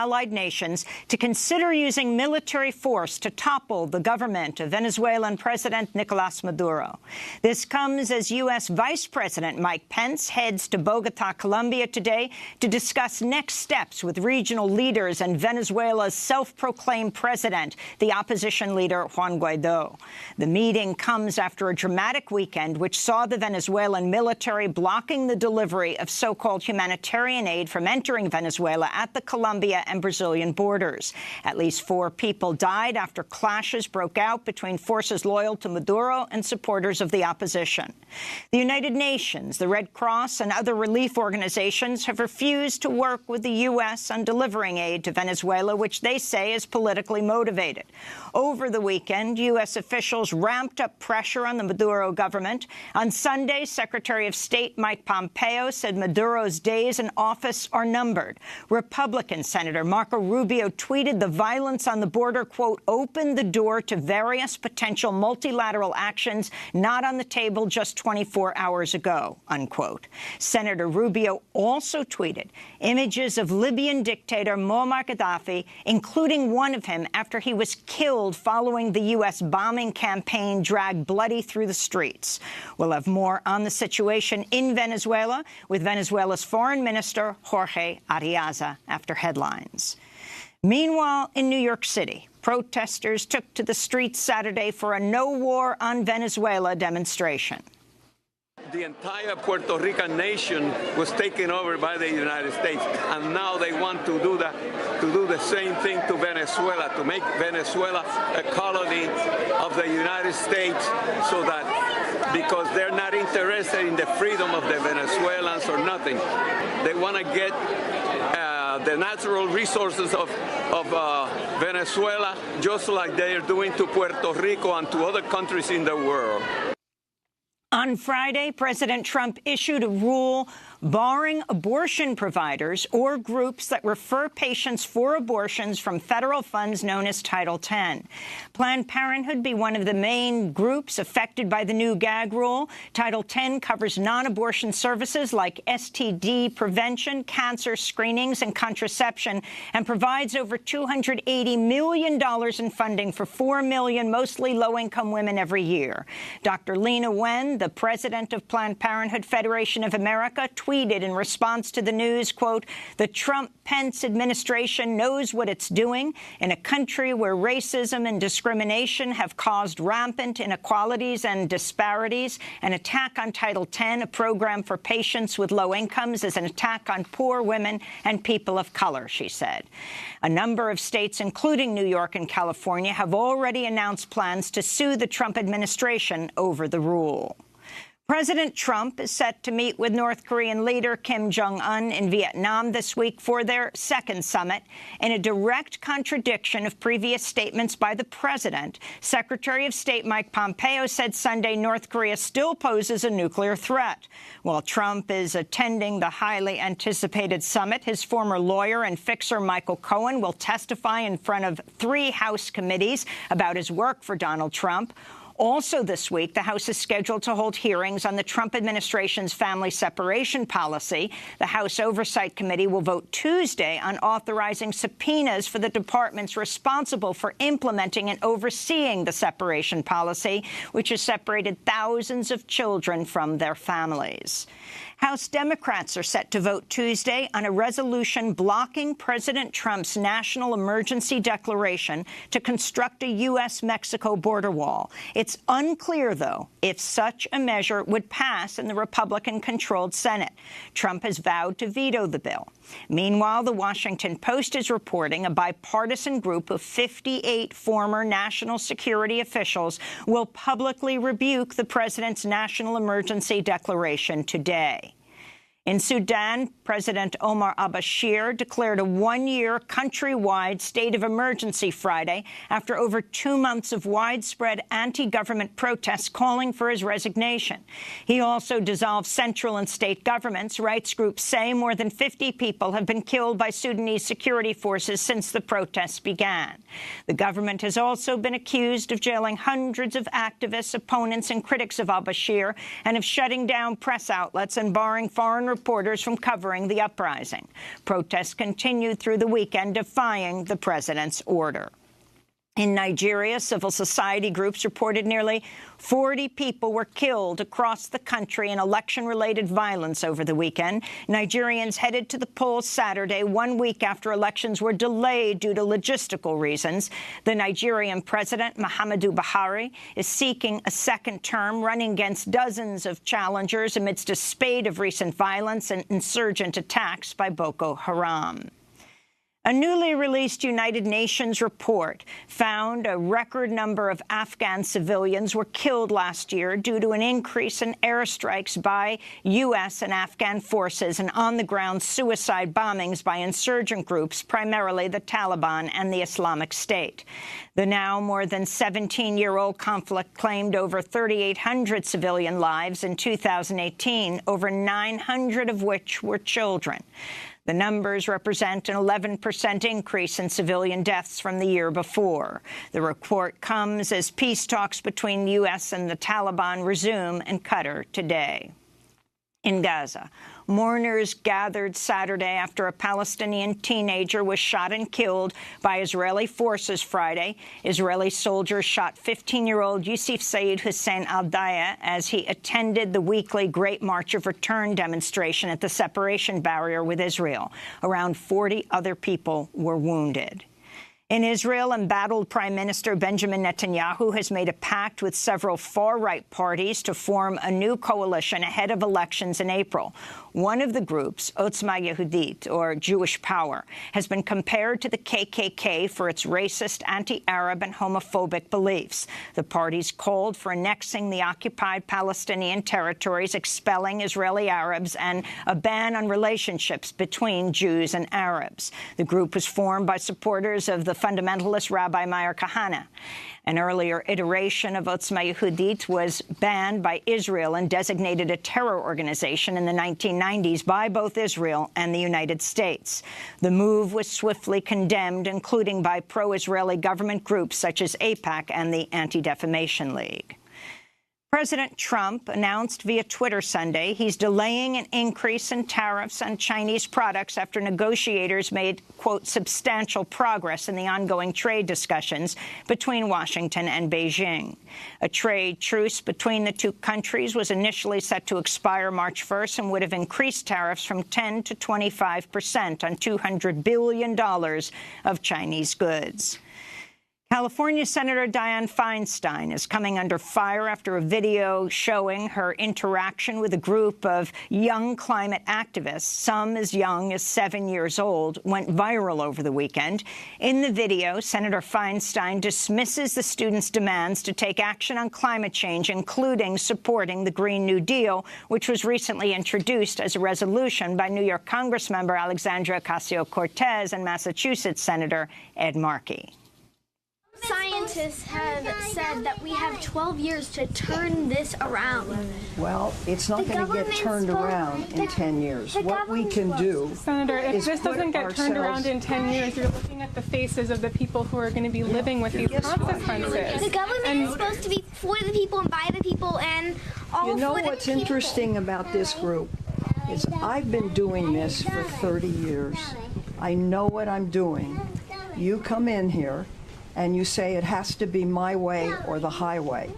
allied nations to consider using military force to topple the government of Venezuelan President Nicolás Maduro. This comes as U.S. Vice President Mike Pence heads to Bogotá, Colombia today to discuss next steps with regional leaders and Venezuela's self-proclaimed president, the opposition leader Juan Guaidó. The meeting comes after a dramatic weekend which saw the Venezuelan military blocking the delivery of so-called humanitarian aid from entering Venezuela at the Colombia and Brazilian borders. At least 4 people died after clashes broke out between forces loyal to Maduro and supporters of the opposition. The United Nations, the Red Cross, and other relief organizations have refused to work with the U.S. on delivering aid to Venezuela, which they say is politically motivated. Over the weekend, U.S. officials ramped up pressure on the Maduro government. On Sunday, Secretary of State Mike Pompeo said Maduro's days in office are numbered. Republican Senator Marco Rubio tweeted the violence on the border, quote, opened the door to various potential multilateral actions not on the table just 24 hours ago, unquote. Senator Rubio also tweeted images of Libyan dictator Muammar Gaddafi, including one of him after he was killed following the U.S. bombing campaign dragged bloody through the streets. We'll have more on the situation in Venezuela with Venezuela's Foreign Minister Jorge Arreaza after headlines. Meanwhile, in New York City, protesters took to the streets Saturday for a No War on Venezuela demonstration. The entire Puerto Rican nation was taken over by the United States, and now they want to do the same thing to Venezuela, to make Venezuela a colony of the United States, so that because they're not interested in the freedom of the Venezuelans or nothing. They want to get the natural resources of Venezuela, just like they are doing to Puerto Rico and to other countries in the world. On Friday, President Trump issued a rule barring abortion providers or groups that refer patients for abortions from federal funds known as Title X. Planned Parenthood be one of the main groups affected by the new gag rule. Title X covers non-abortion services like STD prevention, cancer screenings, and contraception, and provides over $280 million in funding for 4 million mostly low-income women every year. Dr. Lena Wen, the president of Planned Parenthood Federation of America, tweeted in response to the news, quote, the Trump-Pence administration knows what it's doing in a country where racism and discrimination have caused rampant inequalities and disparities. An attack on Title X, a program for patients with low incomes, is an attack on poor women and people of color, she said. A number of states, including New York and California, have already announced plans to sue the Trump administration over the rule. President Trump is set to meet with North Korean leader Kim Jong-un in Vietnam this week for their second summit. In a direct contradiction of previous statements by the president, Secretary of State Mike Pompeo said Sunday North Korea still poses a nuclear threat. While Trump is attending the highly anticipated summit, his former lawyer and fixer Michael Cohen will testify in front of 3 House committees about his work for Donald Trump. Also this week, the House is scheduled to hold hearings on the Trump administration's family separation policy. The House Oversight Committee will vote Tuesday on authorizing subpoenas for the departments responsible for implementing and overseeing the separation policy, which has separated thousands of children from their families. House Democrats are set to vote Tuesday on a resolution blocking President Trump's national emergency declaration to construct a U.S.-Mexico border wall. It's unclear, though, if such a measure would pass in the Republican-controlled Senate. Trump has vowed to veto the bill. Meanwhile, the Washington Post is reporting a bipartisan group of 58 former national security officials will publicly rebuke the president's national emergency declaration today. In Sudan, President Omar al-Bashir declared a 1-year countrywide state of emergency Friday after over 2 months of widespread anti-government protests calling for his resignation. He also dissolved central and state governments. Rights groups say more than 50 people have been killed by Sudanese security forces since the protests began. The government has also been accused of jailing hundreds of activists, opponents, and critics of al-Bashir and of shutting down press outlets and barring foreign reporters from covering during the uprising. Protests continued through the weekend, defying the president's order. In Nigeria, civil society groups reported nearly 40 people were killed across the country in election-related violence over the weekend. Nigerians headed to the polls Saturday, 1 week after elections were delayed due to logistical reasons. The Nigerian president, Muhammadu Buhari, is seeking a second term, running against dozens of challengers amidst a spate of recent violence and insurgent attacks by Boko Haram. A newly released United Nations report found a record number of Afghan civilians were killed last year due to an increase in airstrikes by U.S. and Afghan forces and on-the-ground suicide bombings by insurgent groups, primarily the Taliban and the Islamic State. The now more than 17-year-old conflict claimed over 3,800 civilian lives in 2018, over 900 of which were children. The numbers represent an 11% increase in civilian deaths from the year before. The report comes as peace talks between the U.S. and the Taliban resume in Qatar today. In Gaza, mourners gathered Saturday after a Palestinian teenager was shot and killed by Israeli forces Friday. Israeli soldiers shot 15-year-old Yusuf Saeed Hussein al-Daya as he attended the weekly Great March of Return demonstration at the separation barrier with Israel. Around 40 other people were wounded. In Israel, embattled Prime Minister Benjamin Netanyahu has made a pact with several far-right parties to form a new coalition ahead of elections in April. One of the groups, Otzma Yehudit, or Jewish Power, has been compared to the KKK for its racist, anti-Arab and homophobic beliefs. The parties called for annexing the occupied Palestinian territories, expelling Israeli Arabs, and a ban on relationships between Jews and Arabs. The group was formed by supporters of the fundamentalist Rabbi Meir Kahane. An earlier iteration of Otzma Yehudit was banned by Israel and designated a terror organization in the 1990s by both Israel and the United States. The move was swiftly condemned, including by pro-Israeli government groups such as AIPAC and the Anti-Defamation League. President Trump announced via Twitter Sunday he's delaying an increase in tariffs on Chinese products after negotiators made, quote, substantial progress in the ongoing trade discussions between Washington and Beijing. A trade truce between the two countries was initially set to expire March 1st and would have increased tariffs from 10 to 25% on $200 billion of Chinese goods. California Senator Dianne Feinstein is coming under fire after a video showing her interaction with a group of young climate activists, some as young as 7 years old, went viral over the weekend. In the video, Senator Feinstein dismisses the students' demands to take action on climate change, including supporting the Green New Deal, which was recently introduced as a resolution by New York Congressmember Alexandria Ocasio-Cortez and Massachusetts Senator Ed Markey. Scientists have said that we have 12 years to turn this around. Well, it's not going to get turned around in 10 years. What we can do, Senator, if this doesn't get turned around in 10 years, you're looking at the faces of the people who are going to be living with these consequences. The government is supposed to be for the people and by the people and all You know for the what's people. interesting about this group is I've been doing this for 30 years. I know what I'm doing. You come in here and you say it has to be my way or the highway.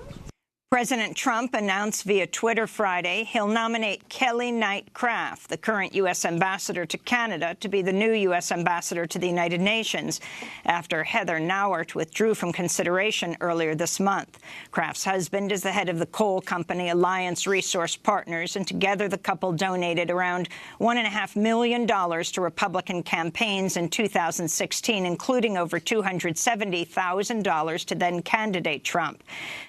President Trump announced via Twitter Friday he'll nominate Kelly Knight Craft, the current U.S. ambassador to Canada, to be the new U.S. ambassador to the United Nations after Heather Nauert withdrew from consideration earlier this month. Craft's husband is the head of the coal company Alliance Resource Partners, and together the couple donated around $1.5 million to Republican campaigns in 2016, including over $270,000 to then-candidate Trump.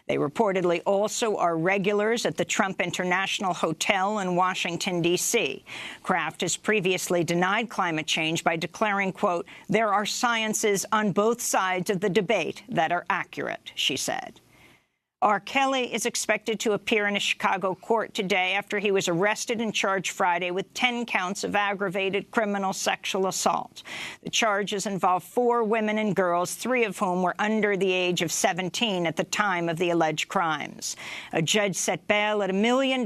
They reportedly also are regulars at the Trump International Hotel in Washington, D.C. Craft has previously denied climate change by declaring, quote, "There are sciences on both sides of the debate that are accurate," she said. R. Kelly is expected to appear in a Chicago court today after he was arrested and charged Friday with 10 counts of aggravated criminal sexual assault. The charges involve 4 women and girls, 3 of whom were under the age of 17 at the time of the alleged crimes. A judge set bail at $1 million,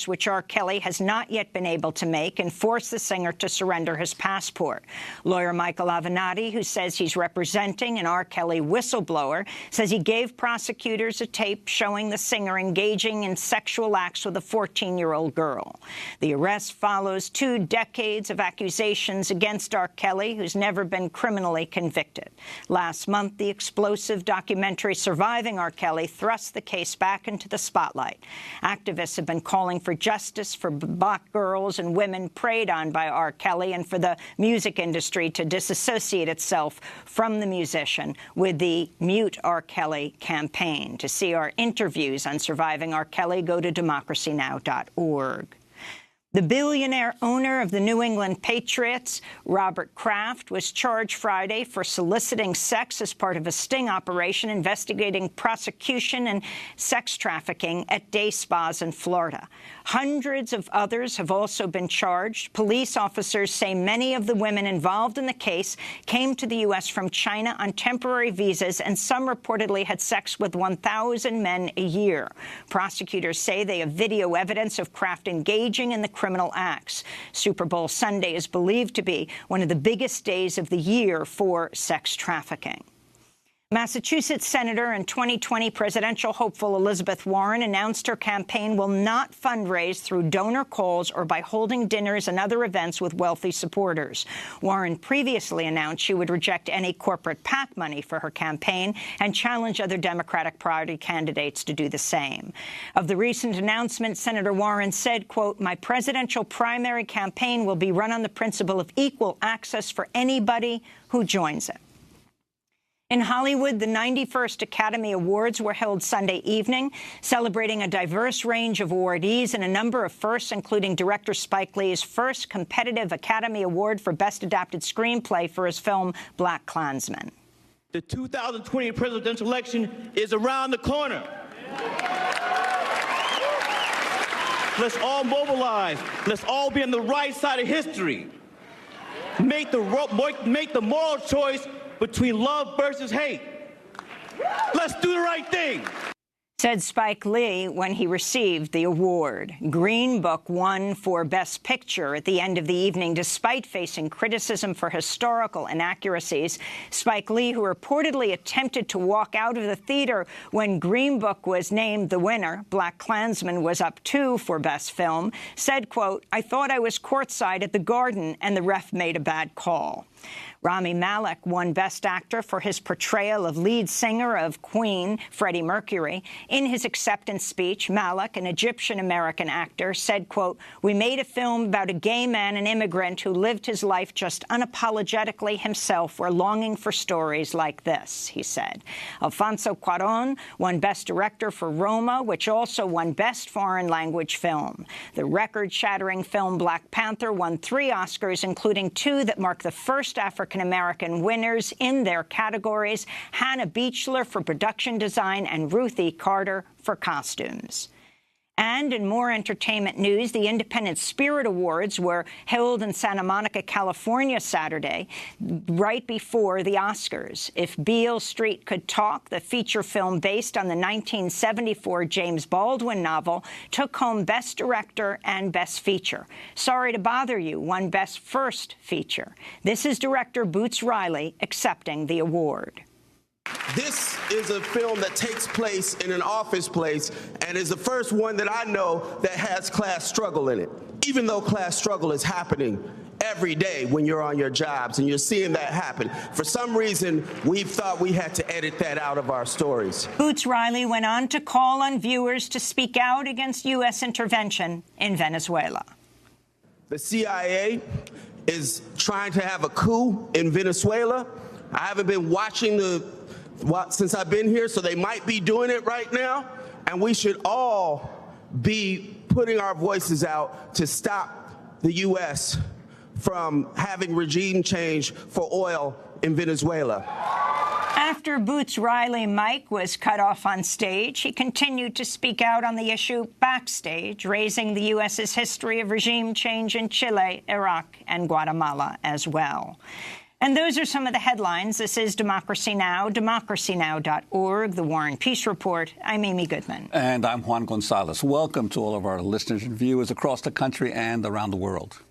which R. Kelly has not yet been able to make, and forced the singer to surrender his passport. Lawyer Michael Avenatti, who says he's representing an R. Kelly whistleblower, says he gave prosecutors a tape showing the singer engaging in sexual acts with a 14-year-old girl. The arrest follows 2 decades of accusations against R. Kelly, who's never been criminally convicted. Last month, the explosive documentary Surviving R. Kelly thrust the case back into the spotlight. Activists have been calling for justice for Black girls and women preyed on by R. Kelly, and for the music industry to disassociate itself from the musician with the Mute R. Kelly campaign. To see our interviews on Surviving R. Kelly, go to democracynow.org. The billionaire owner of the New England Patriots, Robert Kraft, was charged Friday for soliciting sex as part of a sting operation investigating prosecution and sex trafficking at day spas in Florida. Hundreds of others have also been charged. Police officers say many of the women involved in the case came to the U.S. from China on temporary visas, and some reportedly had sex with 1,000 men a year. Prosecutors say they have video evidence of Kraft engaging in the criminal acts. Super Bowl Sunday is believed to be one of the biggest days of the year for sex trafficking. Massachusetts Senator and 2020 presidential hopeful Elizabeth Warren announced her campaign will not fundraise through donor calls or by holding dinners and other events with wealthy supporters. Warren previously announced she would reject any corporate PAC money for her campaign and challenge other Democratic Party candidates to do the same. Of the recent announcement, Senator Warren said, quote, "My presidential primary campaign will be run on the principle of equal access for anybody who joins it." In Hollywood, the 91st Academy Awards were held Sunday evening, celebrating a diverse range of awardees and a number of firsts, including director Spike Lee's first competitive Academy Award for Best Adapted Screenplay for his film BlacKkKlansman. The 2020 presidential election is around the corner. Let's all mobilize. Let's all be on the right side of history. Make the moral choice between love versus hate. Let's do the right thing, said Spike Lee when he received the award. Green Book won for Best Picture at the end of the evening, despite facing criticism for historical inaccuracies. Spike Lee, who reportedly attempted to walk out of the theater when Green Book was named the winner, BlacKkKlansman was up 2 for Best Film, said, quote, "I thought I was courtside at the Garden and the ref made a bad call." Rami Malek won Best Actor for his portrayal of lead singer of Queen, Freddie Mercury. In his acceptance speech, Malek, an Egyptian-American actor, said, quote, "We made a film about a gay man, an immigrant, who lived his life just unapologetically himself. We're longing for stories like this," he said. Alfonso Cuarón won Best Director for Roma, which also won Best Foreign Language Film. The record-shattering film Black Panther won 3 Oscars, including 2 that mark the first African-American winners in their categories, Hannah Beachler for production design and Ruthie Carter for costumes. And in more entertainment news, the Independent Spirit Awards were held in Santa Monica, California Saturday, right before the Oscars. If Beale Street Could Talk, the feature film based on the 1974 James Baldwin novel, took home Best Director and Best Feature. Sorry to Bother You won Best First Feature. This is director Boots Riley accepting the award. This is a film that takes place in an office place and is the first one that I know that has class struggle in it. Even though class struggle is happening every day when you're on your jobs and you're seeing that happen, for some reason, we thought we had to edit that out of our stories. Boots Riley went on to call on viewers to speak out against U.S. intervention in Venezuela. The CIA is trying to have a coup in Venezuela. I haven't been watching since I've been here, so they might be doing it right now, and we should all be putting our voices out to stop the U.S. from having regime change for oil in Venezuela. After Boots Riley Mike was cut off on stage, he continued to speak out on the issue backstage, raising the U.S.'s history of regime change in Chile, Iraq, and Guatemala as well. And those are some of the headlines. This is Democracy Now!, democracynow.org, The War and Peace Report. I'm Amy Goodman. And I'm Juan Gonzalez. Welcome to all of our listeners and viewers across the country and around the world.